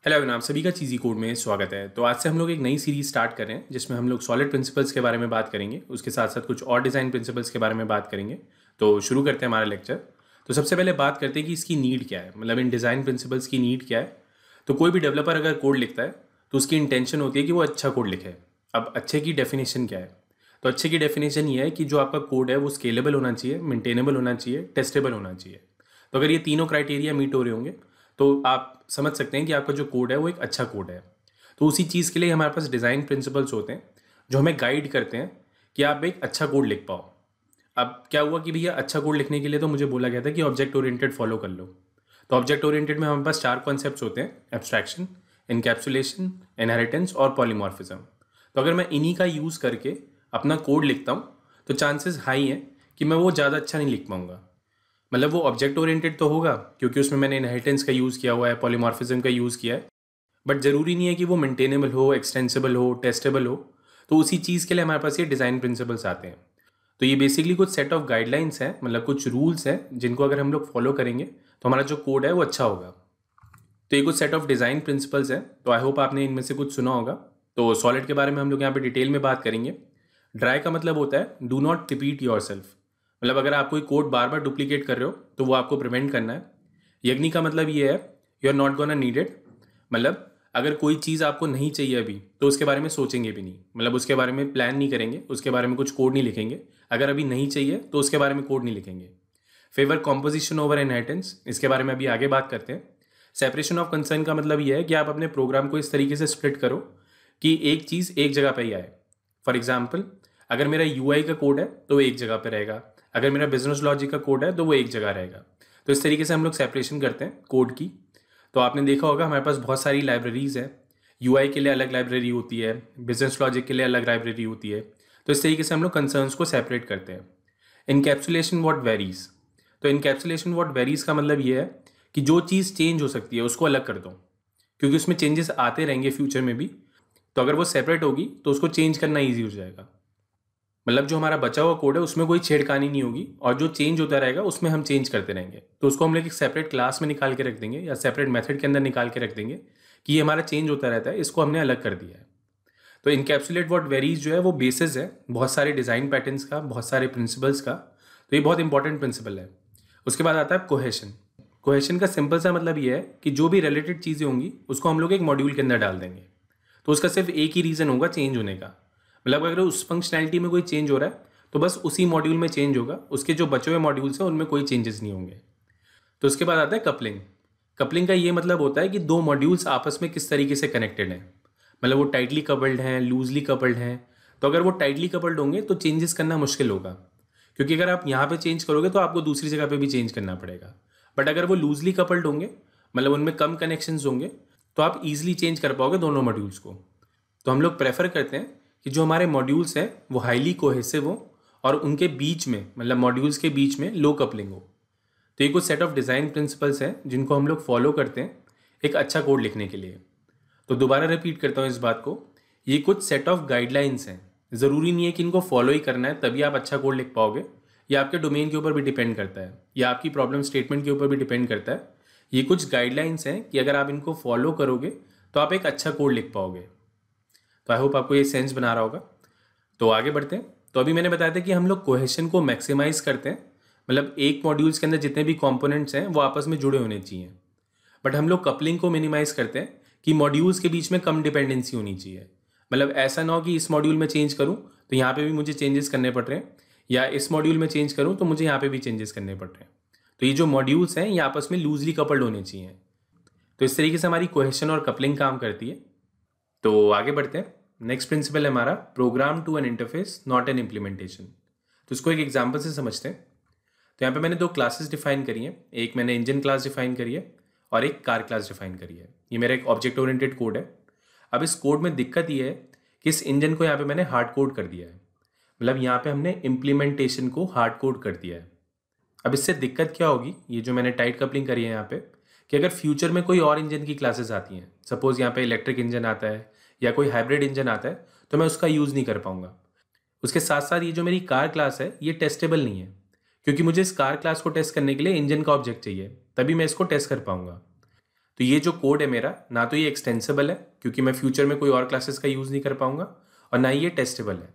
Hello everyone, आप सभी का चीज़ी कोड में स्वागत है। तो आज से हम लोग एक नई सीरीज स्टार्ट कर रहे हैं जिसमें हम लोग सॉलिड प्रिंसिपल्स के बारे में बात करेंगे, उसके साथ साथ कुछ और डिज़ाइन प्रिंसिपल्स के बारे में बात करेंगे। तो शुरू करते हैं हमारा लेक्चर। तो सबसे पहले बात करते हैं कि इसकी नीड क्या है, मतलब इन डिज़ाइन प्रिंसिपल्स की नीड क्या है। तो कोई भी डेवलपर अगर कोड लिखता है तो उसकी इंटेंशन होती है कि वो अच्छा कोड लिखे। अब अच्छे की डेफिनेशन क्या है? तो अच्छे की डेफिनेशन ये है कि जो आपका कोड है वो स्केलेबल होना चाहिए, मेंटेनेबल होना चाहिए, टेस्टेबल होना चाहिए। तो अगर ये तीनों क्राइटेरिया मीट हो रहे होंगे तो आप समझ सकते हैं कि आपका जो कोड है वो एक अच्छा कोड है। तो उसी चीज़ के लिए हमारे पास डिज़ाइन प्रिंसिपल्स होते हैं जो हमें गाइड करते हैं कि आप एक अच्छा कोड लिख पाओ। अब क्या हुआ कि भैया अच्छा कोड लिखने के लिए तो मुझे बोला गया था कि ऑब्जेक्ट ओरिएंटेड फॉलो कर लो। तो ऑब्जेक्ट ओरिएंटेड में हमारे पास 4 कॉन्सेप्ट्स होते हैं: एब्स्ट्रैक्शन, इनकैप्सुलेशन, इनहेरिटेंस और पॉलीमॉर्फिज्म। तो अगर मैं इन्हीं का यूज़ करके अपना कोड लिखता हूँ तो चांसेस हाई हैं कि मैं वो ज़्यादा अच्छा नहीं लिख पाऊँगा। मतलब वो ऑब्जेक्ट ओरिएंटेड तो होगा क्योंकि उसमें मैंने इनहेरिटेंस का यूज़ किया हुआ है, पॉलीमॉर्फिज्म का यूज़ किया है, बट ज़रूरी नहीं है कि वो मेंटेनेबल हो, एक्सटेंसिबल हो, टेस्टेबल हो। तो उसी चीज़ के लिए हमारे पास ये डिज़ाइन प्रिंसिपल्स आते हैं। तो ये बेसिकली कुछ सेट ऑफ गाइडलाइंस हैं, मतलब कुछ रूल्स हैं जिनको अगर हम लोग फॉलो करेंगे तो हमारा जो कोड है वो अच्छा होगा। तो ये कुछ सेट ऑफ डिज़ाइन प्रिंसिपल्स हैं। तो आई होप आपने इनमें से कुछ सुना होगा। तो सॉलिड के बारे में हम लोग यहाँ पे डिटेल में बात करेंगे। ड्राई का मतलब होता है do not repeat your self, मतलब अगर आप कोई कोड बार बार डुप्लीकेट कर रहे हो तो वो आपको प्रिवेंट करना है। यज्ञी का मतलब ये है you are not gonna need it, मतलब अगर कोई चीज़ आपको नहीं चाहिए अभी तो उसके बारे में सोचेंगे भी नहीं, मतलब उसके बारे में प्लान नहीं करेंगे, उसके बारे में कुछ कोड नहीं लिखेंगे। अगर अभी नहीं चाहिए तो उसके बारे में कोड नहीं लिखेंगे। फेवर कॉम्पोजिशन ओवर इनहेरिटेंस, इसके बारे में अभी आगे बात करते हैं। सेपरेशन ऑफ कंसर्न का मतलब यह है कि आप अपने प्रोग्राम को इस तरीके से स्प्लिट करो कि एक चीज़ एक जगह पे ही आए। फॉर एग्जाम्पल, अगर मेरा यूआई का कोड है तो वो एक जगह पे रहेगा, अगर मेरा बिजनेस लॉजिक का कोड है तो वो एक जगह रहेगा। तो इस तरीके से हम लोग सेपरेशन करते हैं कोड की। तो आपने देखा होगा हमारे पास बहुत सारी लाइब्रेरीज़ हैं। यूआई के लिए अलग लाइब्रेरी होती है, बिजनेस लॉजिक के लिए अलग लाइब्रेरी होती है। तो इस तरीके से हम लोग कंसर्न्स को सेपरेट करते हैं। इनकैप्सुलेशन व्हाट वेरीज, तो इनकैप्सुलेशन व्हाट वेरीज का मतलब ये है कि जो चीज़ चेंज हो सकती है उसको अलग कर दो, क्योंकि उसमें चेंजेस आते रहेंगे फ्यूचर में भी। तो अगर वो सेपरेट होगी तो उसको चेंज करना ईजी हो जाएगा। मतलब जो हमारा बचा हुआ कोड है उसमें कोई छेड़खानी नहीं होगी और जो चेंज होता रहेगा उसमें हम चेंज करते रहेंगे। तो उसको हम लोग एक सेपरेट क्लास में निकाल के रख देंगे या सेपरेट मेथड के अंदर निकाल के रख देंगे कि ये हमारा चेंज होता रहता है, इसको हमने अलग कर दिया है। तो इनकैप्सुलेट व्हाट वेरीज जो है वो बेसिस है बहुत सारे डिज़ाइन पैटर्न्स का, बहुत सारे प्रिंसिपल्स का। तो ये बहुत इंपॉर्टेंट प्रिंसिपल है। उसके बाद आता है कोहेशन। कोहेशन का सिंपल सा मतलब ये है कि जो भी रिलेटेड चीज़ें होंगी उसको हम लोग एक मॉड्यूल के अंदर डाल देंगे। तो उसका सिर्फ एक ही रीज़न होगा चेंज होने का, मतलब अगर उस फंक्शनैलिटी में कोई चेंज हो रहा है तो बस उसी मॉड्यूल में चेंज होगा, उसके जो बचे हुए मॉड्यूल्स हैं उनमें कोई चेंजेस नहीं होंगे। तो उसके बाद आता है कपलिंग। कपलिंग का ये मतलब होता है कि दो मॉड्यूल्स आपस में किस तरीके से कनेक्टेड हैं, मतलब वो टाइटली कपल्ड हैं, लूजली कपल्ड हैं। तो अगर वो टाइटली कपल्ड होंगे तो चेंजेस करना मुश्किल होगा, क्योंकि अगर आप यहाँ पे चेंज करोगे तो आपको दूसरी जगह पे भी चेंज करना पड़ेगा। बट अगर वो लूजली कपल्ड होंगे, मतलब उनमें कम कनेक्शंस होंगे, तो आप इजीली चेंज कर पाओगे दोनों मॉड्यूल्स को। तो हम लोग प्रेफर करते हैं कि जो हमारे मॉड्यूल्स हैं वो हाईली कोहेसिव हो और उनके बीच में, मतलब मॉड्यूल्स के बीच में लो कपलिंग हो। तो ये कुछ सेट ऑफ डिज़ाइन प्रिंसिपल्स हैं जिनको हम लोग फॉलो करते हैं एक अच्छा कोड लिखने के लिए। तो दोबारा रिपीट करता हूँ इस बात को, ये कुछ सेट ऑफ गाइडलाइंस हैं। ज़रूरी नहीं है कि इनको फॉलो ही करना है तभी आप अच्छा कोड लिख पाओगे। ये आपके डोमेन के ऊपर भी डिपेंड करता है या आपकी प्रॉब्लम स्टेटमेंट के ऊपर भी डिपेंड करता है। ये कुछ गाइडलाइंस हैं कि अगर आप इनको फॉलो करोगे तो आप एक अच्छा कोड लिख पाओगे। तो आई होप आपको ये सेंस बना रहा होगा। तो आगे बढ़ते हैं। तो अभी मैंने बताया था कि हम लोग कोहेशन को मैक्सिमाइज करते हैं, मतलब एक मॉड्यूल्स के अंदर जितने भी कंपोनेंट्स हैं वो आपस में जुड़े होने चाहिए। बट हम लोग कपलिंग को मिनिमाइज करते हैं कि मॉड्यूल्स के बीच में कम डिपेंडेंसी होनी चाहिए। मतलब ऐसा ना हो कि इस मॉड्यूल में चेंज करूँ तो यहाँ पे भी मुझे चेंजेस करने पड़ रहे हैं, या इस मॉड्यूल में चेंज करूँ तो मुझे यहाँ पे भी चेंजेस करने पड़ रहे हैं। तो ये जो मॉड्यूल्स हैं ये आपस में लूजली कपल्ड होने चाहिए। तो इस तरीके से हमारी कोहेशन और कपलिंग काम करती है। तो आगे बढ़ते हैं। नेक्स्ट प्रिंसिपल है हमारा program to an interface not an implementation. तो इसको एक एग्जांपल से समझते हैं। तो यहाँ पे मैंने दो क्लासेस डिफाइन करी हैं, एक मैंने इंजन क्लास डिफाइन करी है और एक कार क्लास डिफाइन करी है। ये मेरा एक ऑब्जेक्ट ओरिएंटेड कोड है। अब इस कोड में दिक्कत ये है कि इस इंजन को यहाँ पे मैंने हार्ड कोड कर दिया है, मतलब यहाँ पे हमने इम्प्लीमेंटेशन को हार्ड कोड कर दिया है। अब इससे दिक्कत क्या होगी, ये जो मैंने टाइट कपलिंग करी है यहाँ पे, कि अगर फ्यूचर में कोई और इंजन की क्लासेस आती हैं, सपोज यहाँ पे इलेक्ट्रिक इंजन आता है या कोई हाइब्रिड इंजन आता है, तो मैं उसका यूज़ नहीं कर पाऊंगा। उसके साथ साथ ये जो मेरी कार क्लास है ये टेस्टेबल नहीं है, क्योंकि मुझे इस कार क्लास को टेस्ट करने के लिए इंजन का ऑब्जेक्ट चाहिए, तभी मैं इसको टेस्ट कर पाऊंगा। तो ये जो कोड है मेरा, ना तो ये एक्सटेंसिबल है क्योंकि मैं फ्यूचर में कोई और क्लासेस का यूज़ नहीं कर पाऊंगा, और ना ही ये टेस्टेबल है।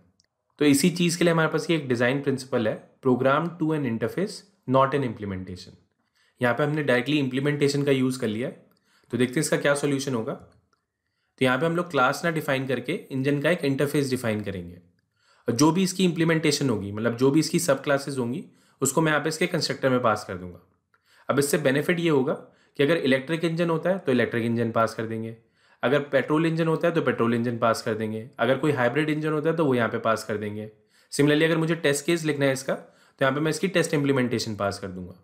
तो इसी चीज़ के लिए हमारे पास ये एक डिज़ाइन प्रिंसिपल है, program to an interface not an implementation. यहाँ पे हमने डायरेक्टली इम्प्लीमेंटेशन का यूज़ कर लिया है। तो देखते हैं इसका क्या सोल्यूशन होगा। तो यहाँ पे हम लोग क्लास ना डिफाइन करके इंजन का एक इंटरफेस डिफाइन करेंगे, और जो भी इसकी इम्प्लीमेंटेशन होगी, मतलब जो भी इसकी सब क्लासेस होंगी, उसको मैं यहाँ पे इसके कंस्ट्रक्टर में पास कर दूंगा। अब इससे बेनिफिट ये होगा कि अगर इलेक्ट्रिक इंजन होता है तो इलेक्ट्रिक इंजन पास कर देंगे, अगर पेट्रोल इंजन होता है तो पेट्रोल इंजन पास कर देंगे, अगर कोई हाइब्रिड इंजन होता है तो वो यहाँ पे पास कर देंगे। सिमिलरली अगर मुझे टेस्ट केस लिखना है इसका, तो यहाँ पे मैं इसकी टेस्ट इम्प्लीमेंटेशन पास कर दूंगा।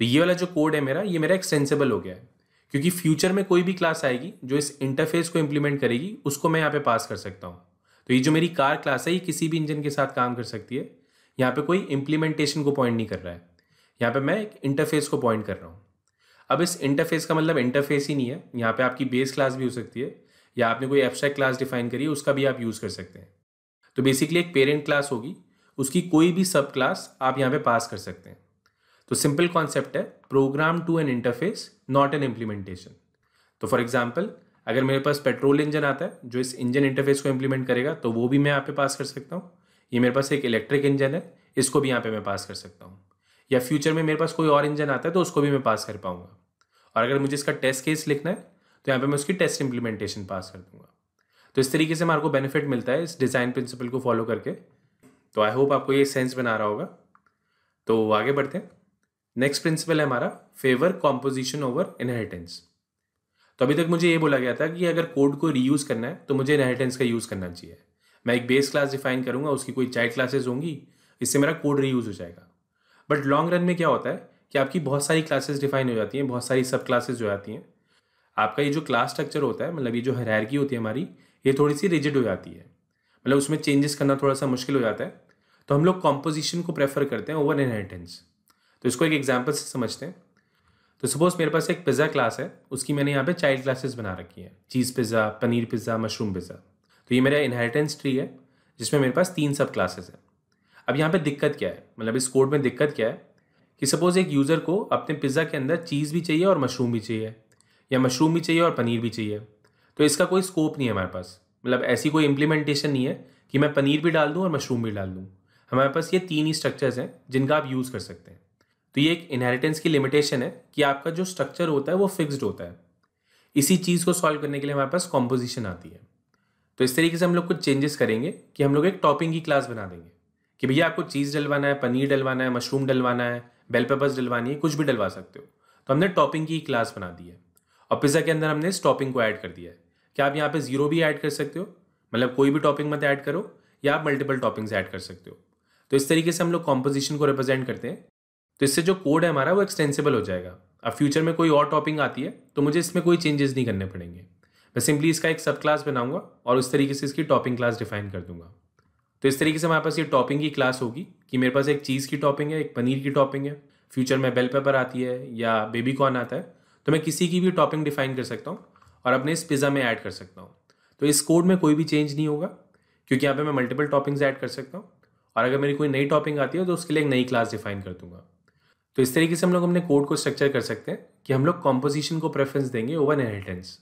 तो ये वाला जो कोड है मेरा, ये मेरा एक्सटेंसिबल हो गया है, क्योंकि फ्यूचर में कोई भी क्लास आएगी जो इस इंटरफेस को इम्प्लीमेंट करेगी, उसको मैं यहाँ पे पास कर सकता हूँ। तो ये जो मेरी कार क्लास है, ये किसी भी इंजन के साथ काम कर सकती है। यहाँ पे कोई इम्प्लीमेंटेशन को पॉइंट नहीं कर रहा है, यहाँ पे मैं एक इंटरफेस को पॉइंट कर रहा हूँ। अब इस इंटरफेस का मतलब इंटरफेस ही नहीं है, यहाँ पे आपकी बेस क्लास भी हो सकती है, या आपने कोई एब्स्ट्रैक्ट क्लास डिफाइन करी है, उसका भी आप यूज़ कर सकते हैं। तो बेसिकली एक पेरेंट क्लास होगी, उसकी कोई भी सब क्लास आप यहाँ पे पास कर सकते हैं। तो सिंपल कॉन्सेप्ट है, program to an interface not an implementation. तो फॉर एग्जाम्पल, अगर मेरे पास पेट्रोल इंजन आता है जो इस इंजन इंटरफेस को इम्प्लीमेंट करेगा, तो वो भी मैं यहाँ पे पास कर सकता हूँ। ये मेरे पास एक इलेक्ट्रिक इंजन है, इसको भी यहाँ पे मैं पास कर सकता हूँ। या फ्यूचर में मेरे पास कोई और इंजन आता है तो उसको भी मैं पास कर पाऊंगा। और अगर मुझे इसका टेस्ट केस लिखना है, तो यहाँ पे मैं उसकी टेस्ट इम्प्लीमेंटेशन पास कर दूंगा। तो इस तरीके से हमारे को बेनिफिट मिलता है इस डिज़ाइन प्रिंसिपल को फॉलो करके। तो आई होप आपको ये सेंस बना रहा होगा। तो आगे बढ़ते हैं। नेक्स्ट प्रिंसिपल है हमारा फेवर कॉम्पोजिशन ओवर इनहेरिटेंस। तो अभी तक मुझे ये बोला गया था कि अगर कोड को रीयूज़ करना है तो मुझे इनहेरिटेंस का यूज़ करना चाहिए। मैं एक बेस क्लास डिफाइन करूंगा, उसकी कोई चाइल्ड क्लासेस होंगी, इससे मेरा कोड रीयूज़ हो जाएगा। बट लॉन्ग रन में क्या होता है कि आपकी बहुत सारी क्लासेस डिफाइन हो जाती हैं, बहुत सारी सब क्लासेस हो जाती हैं। आपका ये जो क्लास स्ट्रक्चर होता है, मतलब ये जो हायरार्की होती है हमारी, ये थोड़ी सी रिजिड हो जाती है, मतलब उसमें चेंजेस करना थोड़ा सा मुश्किल हो जाता है। तो हम लोग कॉम्पोजिशन को प्रेफर करते हैं ओवर इनहेरिटेंस। तो इसको एक एग्जाम्पल से समझते हैं। तो सपोज मेरे पास एक पिज़्ज़ा क्लास है, उसकी मैंने यहाँ पे चाइल्ड क्लासेस बना रखी हैं, cheese pizza, paneer pizza, mushroom pizza. तो ये मेरा इनहेरिटेंस ट्री है जिसमें मेरे पास 3 सब क्लासेस हैं। अब यहाँ पे दिक्कत क्या है, मतलब इस कोड में दिक्कत क्या है कि सपोज एक यूज़र को अपने पिज़्ज़ा के अंदर चीज़ भी चाहिए और मशरूम भी चाहिए, या मशरूम भी चाहिए और पनीर भी चाहिए। तो इसका कोई स्कोप नहीं है हमारे पास, मतलब ऐसी कोई इम्प्लीमेंटेशन नहीं है कि मैं पनीर भी डाल दूँ और मशरूम भी डाल दूँ। हमारे पास ये 3 ही स्ट्रक्चर्स हैं जिनका आप यूज़ कर सकते हैं। तो ये एक इनहेरिटेंस की लिमिटेशन है कि आपका जो स्ट्रक्चर होता है वो फिक्स्ड होता है। इसी चीज़ को सॉल्व करने के लिए हमारे पास कॉम्पोजिशन आती है। तो इस तरीके से हम लोग कुछ चेंजेस करेंगे कि हम लोग एक टॉपिंग की क्लास बना देंगे कि भैया आपको चीज़ डलवाना है, पनीर डलवाना है, मशरूम डलवाना है, बेल पेपर्स डलवानी है, कुछ भी डलवा सकते हो। तो हमने टॉपिंग की क्लास बना दी है, और पिज़्ज़ा के अंदर हमने इस टॉपिंग को ऐड कर दिया है। क्या आप यहाँ पे 0 भी ऐड कर सकते हो, मतलब कोई भी टॉपिंग मत ऐड करो, या आप मल्टीपल टॉपिंग्स ऐड कर सकते हो। तो इस तरीके से हम लोग कॉम्पोजिशन को रिप्रेजेंट करते हैं। तो इससे जो कोड है हमारा वो एक्सटेंसिबल हो जाएगा। अब फ्यूचर में कोई और टॉपिंग आती है तो मुझे इसमें कोई चेंजेस नहीं करने पड़ेंगे, मैं सिंपली इसका एक सब क्लास बनाऊंगा और उस तरीके से इसकी टॉपिंग क्लास डिफाइन कर दूंगा। तो इस तरीके से हमारे पास ये टॉपिंग की क्लास होगी कि मेरे पास एक चीज़ की टॉपिंग है, एक पनीर की टॉपिंग है, फ्यूचर में बेल पेपर आती है या बेबी कॉर्न आता है, तो मैं किसी की भी टॉपिंग डिफाइन कर सकता हूँ और अपने इस पिज़्ज़ा में ऐड कर सकता हूँ। तो इस कोड में कोई भी चेंज नहीं होगा क्योंकि यहाँ पे मैं मल्टीपल टॉपिंग्स ऐड कर सकता हूँ, और अगर मेरी कोई नई टॉपिंग आती है तो उसके लिए एक नई क्लास डिफाइन कर दूंगा। तो इस तरीके से हम लोग अपने कोड को स्ट्रक्चर कर सकते हैं कि हम लोग कॉम्पोजिशन को प्रेफरेंस देंगे ओवर इनहेरिटेंस।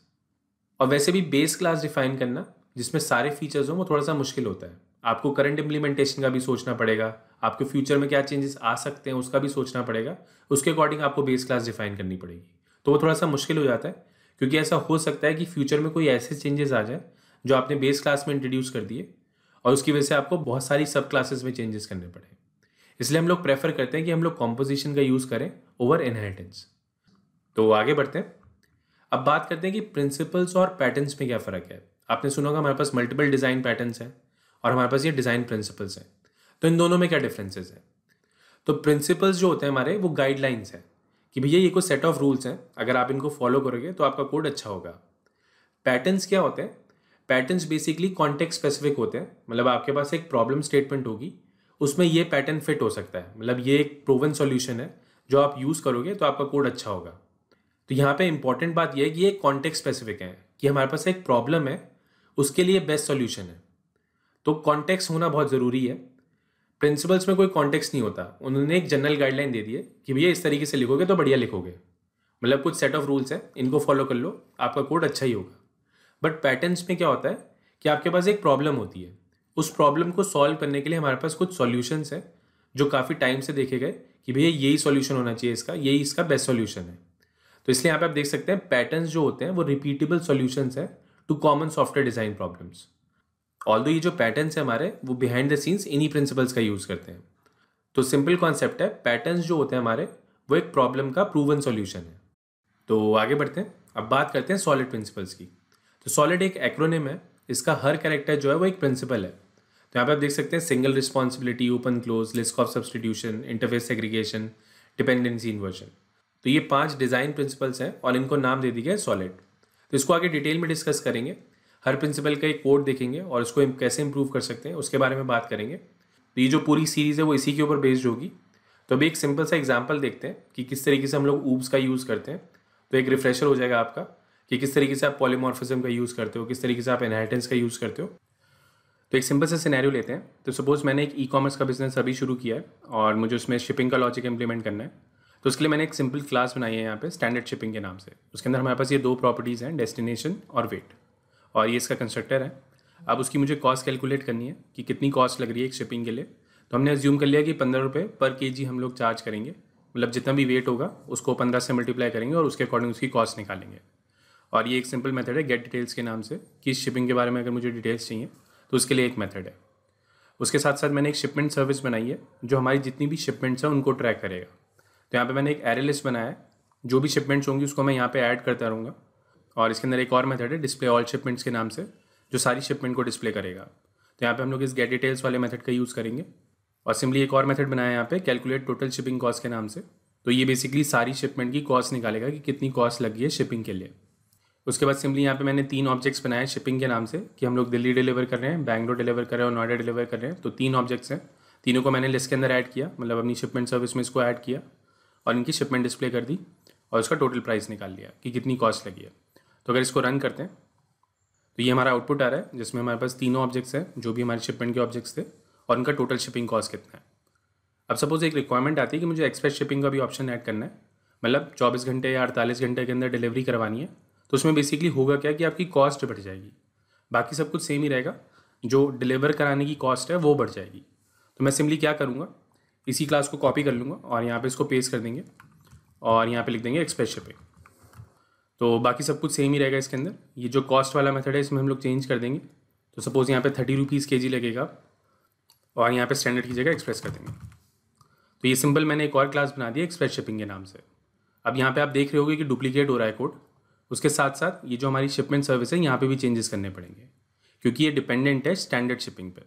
और वैसे भी बेस क्लास डिफाइन करना जिसमें सारे फीचर्स हों वो थोड़ा सा मुश्किल होता है। आपको करंट इम्प्लीमेंटेशन का भी सोचना पड़ेगा, आपके फ्यूचर में क्या चेंजेस आ सकते हैं उसका भी सोचना पड़ेगा, उसके अकॉर्डिंग आपको बेस क्लास डिफाइन करनी पड़ेगी। तो वो थोड़ा सा मुश्किल हो जाता है, क्योंकि ऐसा हो सकता है कि फ्यूचर में कोई ऐसे चेंजेस आ जाए जो आपने बेस क्लास में इंट्रोड्यूस कर दिए, और उसकी वजह से आपको बहुत सारी सब क्लासेस में चेंजेस करने पड़े। इसलिए हम लोग प्रेफर करते हैं कि हम लोग कॉम्पोजिशन का यूज़ करें ओवर इनहेरिटेंस। तो आगे बढ़ते हैं। अब बात करते हैं कि प्रिंसिपल्स और पैटर्न्स में क्या फ़र्क है। आपने सुना होगा हमारे पास मल्टीपल डिज़ाइन पैटर्न्स हैं और हमारे पास ये डिज़ाइन प्रिंसिपल्स हैं। तो इन दोनों में क्या डिफरेंसेस हैं। तो प्रिंसिपल्स जो होते हैं हमारे, वो गाइडलाइंस हैं कि भैया ये कोई सेट ऑफ रूल्स हैं, अगर आप इनको फॉलो करोगे तो आपका कोड अच्छा होगा। पैटर्न्स क्या होते हैं, पैटर्न्स बेसिकली कॉन्टेक्स्ट स्पेसिफिक होते हैं, मतलब आपके पास एक प्रॉब्लम स्टेटमेंट होगी, उसमें ये पैटर्न फिट हो सकता है, मतलब ये एक प्रूवन सॉल्यूशन है जो आप यूज़ करोगे तो आपका कोड अच्छा होगा। तो यहाँ पे इंपॉर्टेंट बात यह है कि ये कॉन्टेक्स्ट स्पेसिफिक है, कि हमारे पास एक प्रॉब्लम है, उसके लिए बेस्ट सॉल्यूशन है। तो कॉन्टेक्स्ट होना बहुत ज़रूरी है। प्रिंसिपल्स में कोई कॉन्टेक्स्ट नहीं होता, उन्होंने एक जनरल गाइडलाइन दे दी है कि भैया इस तरीके से लिखोगे तो बढ़िया लिखोगे, मतलब कुछ सेट ऑफ रूल्स हैं, इनको फॉलो कर लो, आपका कोड अच्छा ही होगा। बट पैटर्न्स में क्या होता है कि आपके पास एक प्रॉब्लम होती है, उस प्रॉब्लम को सॉल्व करने के लिए हमारे पास कुछ सॉल्यूशंस हैं जो काफ़ी टाइम से देखे गए कि भैया यही सॉल्यूशन होना चाहिए, इसका यही इसका बेस्ट सॉल्यूशन है। तो इसलिए यहाँ पे आप देख सकते हैं पैटर्न्स जो होते हैं वो रिपीटेबल सॉल्यूशंस है to common software design problems. Although ये जो पैटर्न्स है हमारे, वो बिहाइंड द सीन्स इन्हीं प्रिंसिपल्स का यूज़ करते हैं। तो सिंपल कॉन्सेप्ट है, पैटर्न्स जो होते हैं हमारे वो एक प्रॉब्लम का प्रूवन सॉल्यूशन है। तो आगे बढ़ते हैं, अब बात करते हैं सॉलिड प्रिंसिपल्स की। तो सॉलिड एक एक्रोनिम है, इसका हर कैरेक्टर जो है वो एक प्रिंसिपल है। तो यहाँ पे आप देख सकते हैं single responsibility, open close, list of substitution, interface segregation, dependency inversion. तो ये 5 डिज़ाइन प्रिंसिपल्स हैं और इनको नाम दे दिया है सॉलिड। तो इसको आगे डिटेल में डिस्कस करेंगे, हर प्रिंसिपल का एक कोड देखेंगे और इसको कैसे इंप्रूव कर सकते हैं उसके बारे में बात करेंगे। तो ये जो पूरी सीरीज़ है वो इसी के ऊपर बेस्ड होगी। तो अभी एक सिंपल सा एग्जांपल देखते हैं कि किस तरीके से हम लोग ऊप्स का यूज़ करते हैं। तो एक रिफ्रेशर हो जाएगा आपका कि किस तरीके से आप पॉलीमॉर्फिज्म का यूज़ करते हो, किस तरीके से आप इनहेरिटेंस का यूज़ करते हो। तो एक सिंपल सा सिनेरियो लेते हैं। तो सपोज मैंने एक ई कॉमर्स का बिजनेस अभी शुरू किया है और मुझे उसमें शिपिंग का लॉजिक इंप्लीमेंट करना है। तो उसके लिए मैंने एक सिंपल क्लास बनाई है यहाँ पे स्टैंडर्ड शिपिंग के नाम से। उसके अंदर हमारे पास ये 2 प्रॉपर्टीज़ हैं, डेस्टिनेशन और वेट, और ये इसका कंस्ट्रक्टर है। अब उसकी मुझे कॉस्ट कैलकुलेट करनी है कि कितनी कॉस्ट लग रही है एक शिपिंग के लिए। तो हमने अज्यूम कर लिया कि 15 रुपये पर केजी हम लोग चार्ज करेंगे, मतलब जितना भी वेट होगा उसको 15 से मल्टीप्लाई करेंगे और उसके अकॉर्डिंग उसकी कॉस्ट निकालेंगे। और ये एक सिंपल मेथड है गेट डिटेल्स के नाम से, कि शिपिंग के बारे में अगर मुझे डिटेल्स चाहिए तो उसके लिए एक मेथड है। उसके साथ साथ मैंने एक शिपमेंट सर्विस बनाई है जो हमारी जितनी भी शिपमेंट्स हैं उनको ट्रैक करेगा। तो यहाँ पे मैंने एक एरे लिस्ट बनाया है, जो भी शिपमेंट्स होंगी उसको मैं यहाँ पे ऐड करता रहूँगा। और इसके अंदर एक और मेथड है डिस्प्ले ऑल शिपमेंट्स के नाम से, जो सारी शिपमेंट को डिस्प्ले करेगा। तो यहाँ पे हम लोग इस गेट डिटेल्स वाले मेथड का यूज़ करेंगे। और सिंपली एक और मेथड बनाया है यहाँ पे कैलकुलेट टोटल शिपिंग कॉस्ट के नाम से। तो ये बेसिकली सारी शिपमेंट की कॉस्ट निकालेगा कि कितनी कॉस्ट लगी है शिपिंग के लिए। उसके बाद सिंपली यहाँ पे मैंने 3 ऑब्जेक्ट्स बनाए शिपिंग के नाम से, कि हम लोग दिल्ली डिलीवर कर रहे हैं, बैंगलोर डिलीवर कर रहे हैं और नोएडा डिलीवर कर रहे हैं। तो 3 ऑब्जेक्ट्स हैं, तीनों को मैंने लिस्ट के अंदर ऐड किया, मतलब अपनी शिपमेंट सर्विस में इसको ऐड किया और इनकी शिपमेंट डिस्प्ले कर दी और उसका टोटल प्राइस निकाल लिया कि कितनी कॉस्ट लगी है। तो अगर इसको रन करते हैं तो ये हमारा आउटपुट आ रहा है, जिसमें हमारे पास तीनों ऑब्जेक्ट्स हैं जो भी हमारे शिपमेंट के ऑब्जेक्ट्स थे और उनका टोटल शिपिंग कॉस्ट कितना है। अब सपोज एक रिक्वायरमेंट आती है कि मुझे एक्सप्रेस शिपिंग का भी ऑप्शन ऐड करना है, मतलब 24 घंटे या 48 घंटे के अंदर डिलीवरी करवानी है। तो उसमें बेसिकली होगा क्या कि आपकी कॉस्ट बढ़ जाएगी, बाकी सब कुछ सेम ही रहेगा, जो डिलीवर कराने की कॉस्ट है वो बढ़ जाएगी। तो मैं सिंपली क्या करूँगा, इसी क्लास को कॉपी कर लूँगा और यहाँ पे इसको पेस्ट कर देंगे और यहाँ पे लिख देंगे एक्सप्रेस शिपिंग। तो बाकी सब कुछ सेम ही रहेगा इसके अंदर। ये जो कॉस्ट वाला मेथड है इसमें हम लोग चेंज कर देंगे। तो सपोज़ यहाँ पे 30 रुपीज़ kg लगेगा और यहाँ पे स्टैंडर्ड की जगह एक्सप्रेस कर देंगे। तो ये सिंपल मैंने एक और क्लास बना दी एक्सप्रेस शिपिंग के नाम से। अब यहाँ पे आप देख रहे होगे कि डुप्लीकेट हो रहा है कोड। उसके साथ साथ ये जो हमारी शिपमेंट सर्विस है यहाँ पे भी चेंजेस करने पड़ेंगे, क्योंकि ये डिपेंडेंट है स्टैंडर्ड शिपिंग पे।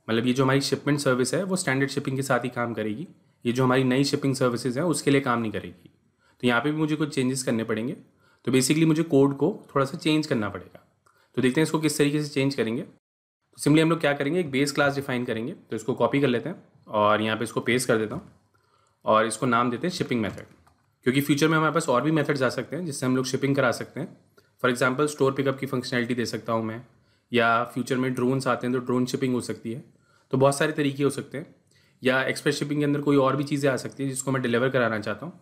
मतलब ये जो हमारी शिपमेंट सर्विस है वो स्टैंडर्ड शिपिंग के साथ ही काम करेगी, ये जो हमारी नई शिपिंग सर्विसेज हैं उसके लिए काम नहीं करेगी। तो यहाँ पे भी मुझे कुछ चेंजेस करने पड़ेंगे। तो बेसिकली मुझे कोड को थोड़ा सा चेंज करना पड़ेगा। तो देखते हैं इसको किस तरीके से चेंज करेंगे। तो सिंपली हम लोग क्या करेंगे, एक बेस क्लास डिफाइन करेंगे। तो इसको कॉपी कर लेते हैं और यहाँ पे इसको पेस्ट कर देता हूँ और इसको नाम देते हैं शिपिंग मेथड, क्योंकि फ्यूचर में हमारे पास और भी मेथड्स आ सकते हैं जिससे हम लोग शिपिंग करा सकते हैं। फॉर एग्जांपल स्टोर पिकअप की फंक्शनैलिटी दे सकता हूँ मैं, या फ्यूचर में ड्रोन्स आते हैं तो ड्रोन शिपिंग हो सकती है। तो बहुत सारे तरीके हो सकते हैं, या एक्सप्रेस शिपिंग के अंदर कोई और भी चीज़ें आ सकती हैं जिसको मैं डिलीवर कराना चाहता हूँ।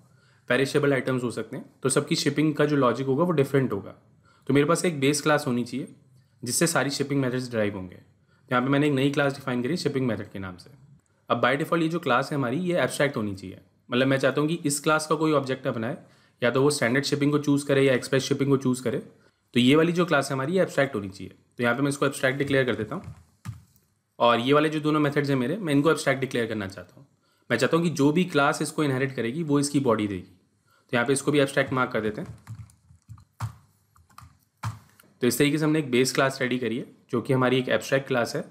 पेरिशेबल आइटम्स हो सकते हैं, तो सबकी शिपिंग का जो लॉजिक होगा वो डिफरेंट होगा। तो मेरे पास एक बेस क्लास होनी चाहिए जिससे सारी शिपिंग मेथड्स ड्राइव होंगे। तो यहाँ पे मैंने एक नई क्लास डिफाइन करी शिपिंग मेथड के नाम से। अब बाय डिफॉल्ट ये जो क्लास है हमारी ये एब्स्ट्रैक्ट होनी चाहिए, मतलब मैं चाहता हूँ कि इस क्लास का कोई ऑब्जेक्ट ना बनाए, या तो वो स्टैंडर्ड शिपिंग को चूज़ करे या एक्सप्रेस शिपिंग को चूज़ करे। तो ये वाली जो क्लास है हमारी ये एब्स्ट्रैक्ट होनी चाहिए। तो यहाँ पे मैं इसको एब्स्ट्रैक्ट डिक्लेयर कर देता हूँ, और ये वाले जो दोनों मेथड्स हैं मेरे, मैं इनको एब्स्ट्रैक्ट डिक्लेयर करना चाहता हूँ। मैं चाहता हूँ कि जो भी क्लास इसको इनहेरिट करेगी वो इसकी बॉडी देगी। तो यहाँ पे इसको भी एब्स्ट्रैक्ट मार्क कर देते हैं। तो इस तरीके से हमने एक बेस क्लास रेडी करी है जो कि हमारी एक एब्स्ट्रैक्ट क्लास है,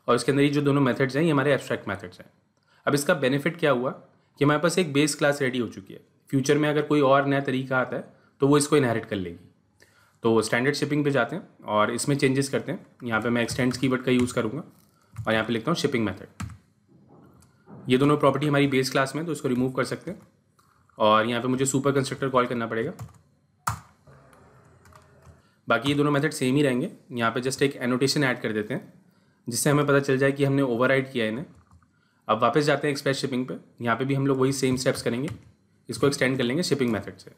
और इसके अंदर ये जो दोनों मेथड्स हैं ये हमारे एब्स्ट्रैक्ट मेथड्स हैं। अब इसका बेनिफिट क्या हुआ कि हमारे पास एक बेस क्लास रेडी हो चुकी है। फ्यूचर में अगर कोई और नया तरीका आता है तो वो इसको इनहेरिट कर लेगी। तो स्टैंडर्ड शिपिंग पे जाते हैं और इसमें चेंजेस करते हैं। यहाँ पे मैं एक्सटेंड्स कीवर्ड का यूज़ करूँगा और यहाँ पे लिखता हूँ शिपिंग मेथड। ये दोनों प्रॉपर्टी हमारी बेस क्लास में, तो इसको रिमूव कर सकते हैं और यहाँ पे मुझे सुपर कंस्ट्रक्टर कॉल करना पड़ेगा। बाकी ये दोनों मेथड सेम ही रहेंगे। यहाँ पे जस्ट एक एनोटेशन ऐड कर देते हैं जिससे हमें पता चल जाए कि हमने ओवरराइड किया है इन्हें। अब वापस जाते हैं एक्सप्रेस शिपिंग पे। यहाँ पे भी हम लोग वही सेम स्टेप्स करेंगे, इसको एक्सटेंड कर लेंगे शिपिंग मेथड से।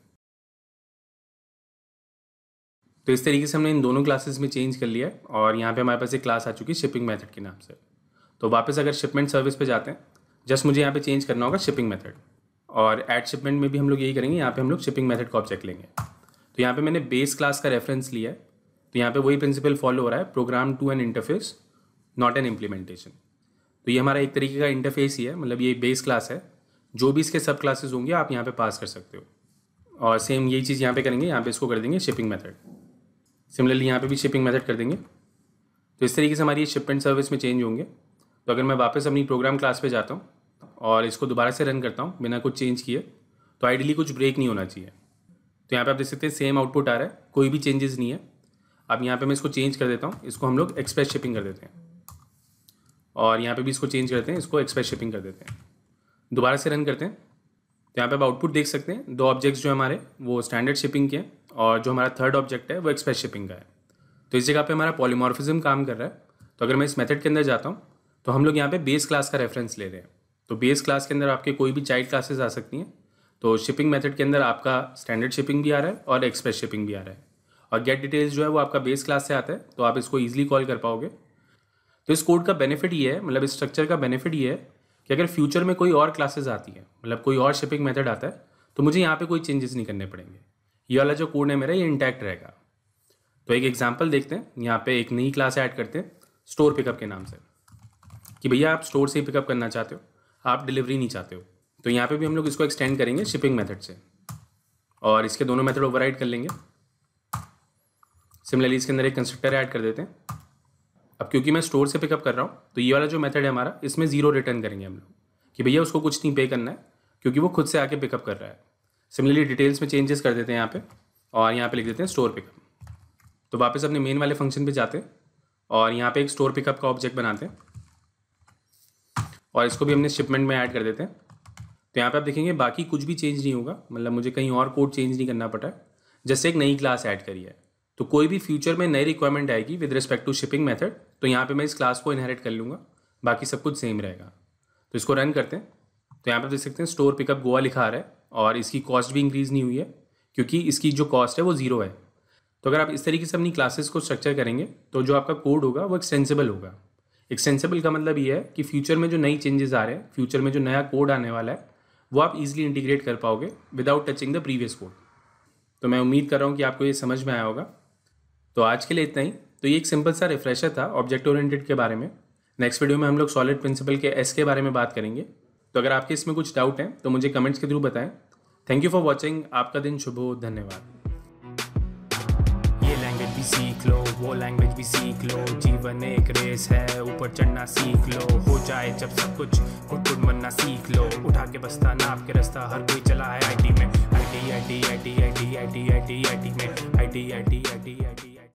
तो इस तरीके से हमने इन दोनों क्लासेस में चेंज कर लिया है और यहाँ पे हमारे पास एक क्लास आ चुकी है शिपिंग मेथड के नाम से। तो वापस अगर शिपमेंट सर्विस पे जाते हैं, जस्ट मुझे यहाँ पे चेंज करना होगा शिपिंग मेथड, और ऐड शिपमेंट में भी हम लोग यही करेंगे, यहाँ पे हम लोग शिपिंग मेथड का ऑब्जेक्ट लेंगे। तो यहाँ पे मैंने बेस क्लास का रेफरेंस लिया है, तो यहाँ पे वही प्रिंसिपल फॉलो हो रहा है, program to an interface not an implementation. तो ये हमारा एक तरीके का इंटरफेस ही है, मतलब ये बेस क्लास है, जो भी इसके सब क्लासेस होंगे आप यहाँ पे पास कर सकते हो। और सेम यही चीज़ यहाँ पे करेंगे, यहाँ पे इसको कर देंगे शिपिंग मेथड। सिमिलरली यहाँ पे भी शिपिंग मेथड कर देंगे। तो इस तरीके से हमारी ये शिपमेंट सर्विस में चेंज होंगे। तो अगर मैं वापस अपनी प्रोग्राम क्लास पे जाता हूँ और इसको दोबारा से रन करता हूँ बिना कुछ चेंज किए, तो आइडियली कुछ ब्रेक नहीं होना चाहिए। तो यहाँ पे आप देख सकते हैं सेम आउटपुट आ रहा है, कोई भी चेंजेस नहीं है। अब यहाँ पे मैं इसको चेंज कर देता हूँ, इसको हम लोग एक्सप्रेस शिपिंग कर देते हैं, और यहाँ पे भी इसको चेंज करते हैं, इसको एक्सप्रेस शिपिंग कर देते हैं। दोबारा से रन करते हैं, तो यहाँ पे आप आउटपुट देख सकते हैं, दो ऑब्जेक्ट्स जो हमारे वो स्टैंडर्ड शिपिंग के हैं और जो हमारा थर्ड ऑब्जेक्ट है वो एक्सप्रेस शिपिंग का है। तो इस जगह पे हमारा पॉलीमॉर्फिज्म काम कर रहा है। तो अगर मैं इस मेथड के अंदर जाता हूँ तो हम लोग यहाँ पे बेस क्लास का रेफरेंस ले रहे हैं। तो बेस क्लास के अंदर आपके कोई भी चाइल्ड क्लासेस आ सकती हैं। तो शिपिंग मेथड के अंदर आपका स्टैंडर्ड शिपिंग भी आ रहा है और एक्सप्रेस शिपिंग भी आ रहा है, और गेट डिटेल्स जो है वो आपका बेस क्लास से आता है, तो आप इसको ईजिली कॉल कर पाओगे। तो इस कोड का बेनिफिट ये है, मतलब इस स्ट्रक्चर का बेनिफिट ये है कि अगर फ्यूचर में कोई और क्लासेस आती है, मतलब कोई और शिपिंग मेथड आता है, तो मुझे यहाँ पे कोई चेंजेस नहीं करने पड़ेंगे। ये वाला जो कोड है मेरा ये इंटैक्ट रहेगा। तो एक एग्जांपल देखते हैं, यहाँ पे एक नई क्लास ऐड करते हैं स्टोर पिकअप के नाम से, कि भैया आप स्टोर से ही पिकअप करना चाहते हो, आप डिलीवरी नहीं चाहते हो। तो यहाँ पे भी हम लोग इसको एक्सटेंड करेंगे शिपिंग मेथड से, और इसके दोनों मेथड ओवरराइड कर लेंगे। सिमिलरली इसके अंदर एक कंस्ट्रक्टर ऐड कर देते हैं। अब क्योंकि मैं स्टोर से पिकअप कर रहा हूँ, तो ये वाला जो मेथड है हमारा, इसमें 0 रिटर्न करेंगे हम लोग, कि भैया उसको कुछ नहीं पे करना है, क्योंकि वो खुद से आके पिकअप कर रहा है। सिमिलरली डिटेल्स में चेंजेस कर देते हैं यहाँ पे, और यहाँ पे लिख देते हैं स्टोर पिकअप। तो वापस अपने मेन वाले फंक्शन पे जाते हैं और यहाँ पे एक स्टोर पिकअप का ऑब्जेक्ट बनाते हैं, और इसको भी हमने शिपमेंट में ऐड कर देते हैं। तो यहाँ पे आप देखेंगे बाकी कुछ भी चेंज नहीं होगा, मतलब मुझे कहीं और कोड चेंज नहीं करना पड़ा है, जैसे एक नई क्लास ऐड करी है। तो कोई भी फ्यूचर में नई रिक्वायरमेंट आएगी with respect to shipping method, तो यहाँ पे मैं इस क्लास को इनहेरिट कर लूँगा, बाकी सब कुछ सेम रहेगा। तो इसको रन करते हैं, तो यहाँ पे देख सकते हैं स्टोर पिकअप गोवा लिखा आ रहा है, और इसकी कॉस्ट भी इंक्रीज़ नहीं हुई है, क्योंकि इसकी जो कॉस्ट है वो 0 है। तो अगर आप इस तरीके से अपनी क्लासेस को स्ट्रक्चर करेंगे, तो जो आपका कोड होगा वो एक्सटेंसिबल होगा। एक्सटेंसिबल का मतलब ये है कि फ्यूचर में जो नई चेंजेस आ रहे हैं, फ्यूचर में जो नया कोड आने वाला है, वो आप इजीली इंटीग्रेट कर पाओगे without touching the previous code. तो मैं उम्मीद कर रहा हूँ कि आपको ये समझ में आया होगा। तो आज के लिए इतना ही। तो ये एक सिंपल सा रिफ्रेशर था ऑब्जेक्ट ओरिएंटेड के बारे में। नेक्स्ट वीडियो में हम लोग सॉलिड प्रिंसिपल के एस के बारे में बात करेंगे। तो अगर आपके इसमें कुछ डाउट है तो मुझे कमेंट्स के थ्रू बताएं। Thank you for watching. आपका दिन शुभ हो। धन्यवाद। ये लैंग्वेज भी सीख लो, वो लैंग्वेज भी सीख लो, जीवन एक रेस है, ऊपर चढ़ना सीख लो। हो जाए जब सब कुछ, खुद बनना सीख लो। उठा के बस्ता नाप के रास्ता, हर कोई चला है आईटी में। आईटी में आईटी